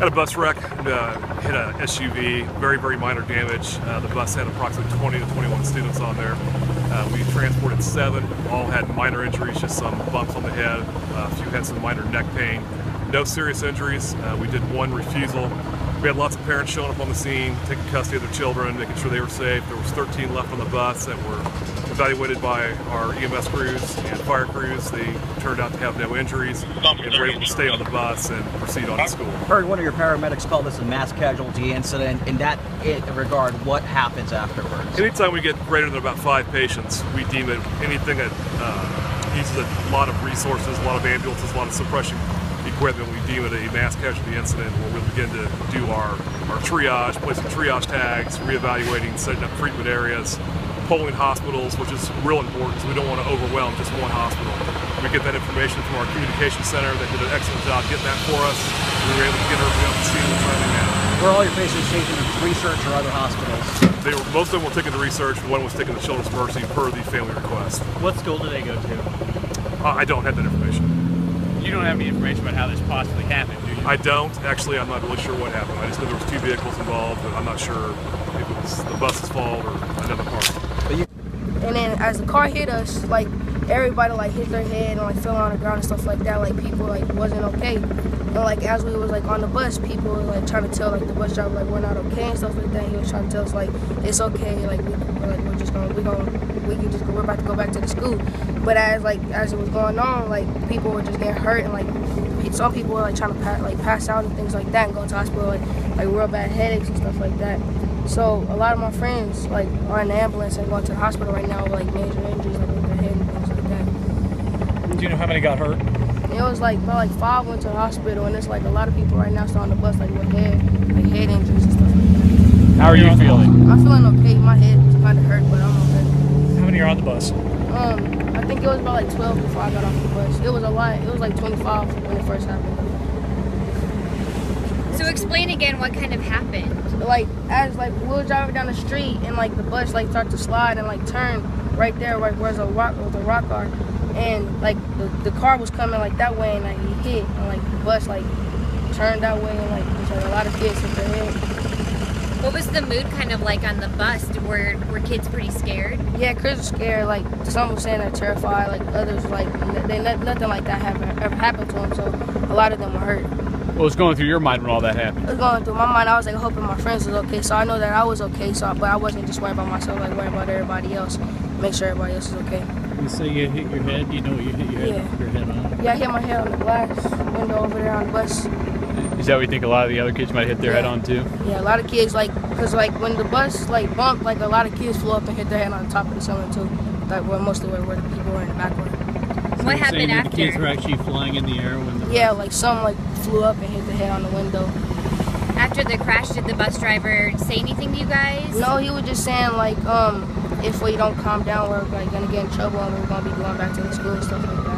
Had a bus wreck, hit a SUV, very minor damage. The bus had approximately 20 to 21 students on there. We transported 7, all had minor injuries, just some bumps on the head. A few had some minor neck pain. No serious injuries. We did 1 refusal. We had lots of parents showing up on the scene, taking custody of their children, making sure they were safe. There was 13 left on the bus that were evaluated by our EMS crews and fire crews. They turned out to have no injuries and were able to stay on the bus and proceed on to school. I heard one of your paramedics call this a mass casualty incident. In that regard, what happens afterwards? Anytime we get greater than about 5 patients, we deem it anything that uses a lot of resources, a lot of ambulances, a lot of suppression equipment. We deem it a mass casualty incident where we'll begin to do our triage, placing triage tags, reevaluating, setting up treatment areas, polling hospitals, which is real important, so we don't want to overwhelm just one hospital. We get that information from our communication center. They did an excellent job getting that for us. We were able to get everything up to speed in a timely manner. Were all your patients taken to research or other hospitals? Most of them were taken to research. One was taken to Children's Mercy per the family request. What school do they go to? I don't have that information. You don't have any information about how this possibly happened, do you? I don't. Actually, I'm not really sure what happened. I just know there was 2 vehicles involved, but I'm not sure if it was the bus's fault or another part. And then as the car hit us, like everybody like hit their head and like fell on the ground and stuff like that. Like people like wasn't okay. And like as we was like on the bus, people were like trying to tell like the bus driver like we're not okay and stuff like that. He was trying to tell us like it's okay, like we're about to go back to the school. But as it was going on, like people were just getting hurt and like some people were like trying to pass out and things like that and go to hospital like real bad headaches and stuff like that. So a lot of my friends like are in the ambulance and going to the hospital right now with like major injuries like with their head and things like that. Do you know how many got hurt? It was like about 5 went to the hospital, and it's like a lot of people right now still on the bus like with head injuries and stuff like that. How are you feeling? I'm feeling okay. My head kind of hurt, but I'm okay. How many are on the bus? I think it was about like 12 before I got off the bus. It was a lot. It was like 25 when it first happened. So explain again what kind of happened. Like as like we were driving down the street and like the bus like started to slide and like turn right there right where the rock are, and like the car was coming like that way and like he hit and like the bus like turned that way and like there's like a lot of kids hit their head. What was the mood kind of like on the bus? Were kids pretty scared? Yeah, kids were scared. Like some were saying they're terrified. Like others like nothing like that ever happened to them. So a lot of them were hurt. What was going through your mind when all that happened? It was going through my mind. I was like hoping my friends was okay. So I know that I was okay. But I wasn't just worrying about myself. Like worrying about everybody else. Make sure everybody else is okay. You say you hit your head. Do you know what you hit your head on? Yeah, I hit my head on the glass window over there on the bus. Is that what you think a lot of the other kids might hit their head on too? Yeah, a lot of kids because when the bus bumped, like a lot of kids flew up and hit their head on the top of the ceiling too. Like mostly where the people were in the back were. So what happened after? The kids were actually flying in the air when the like some flew up and hit their head on the window. After the crash, did the bus driver say anything to you guys? No, he was just saying if we don't calm down, we're gonna get in trouble and we're gonna be going back to the school and stuff like that.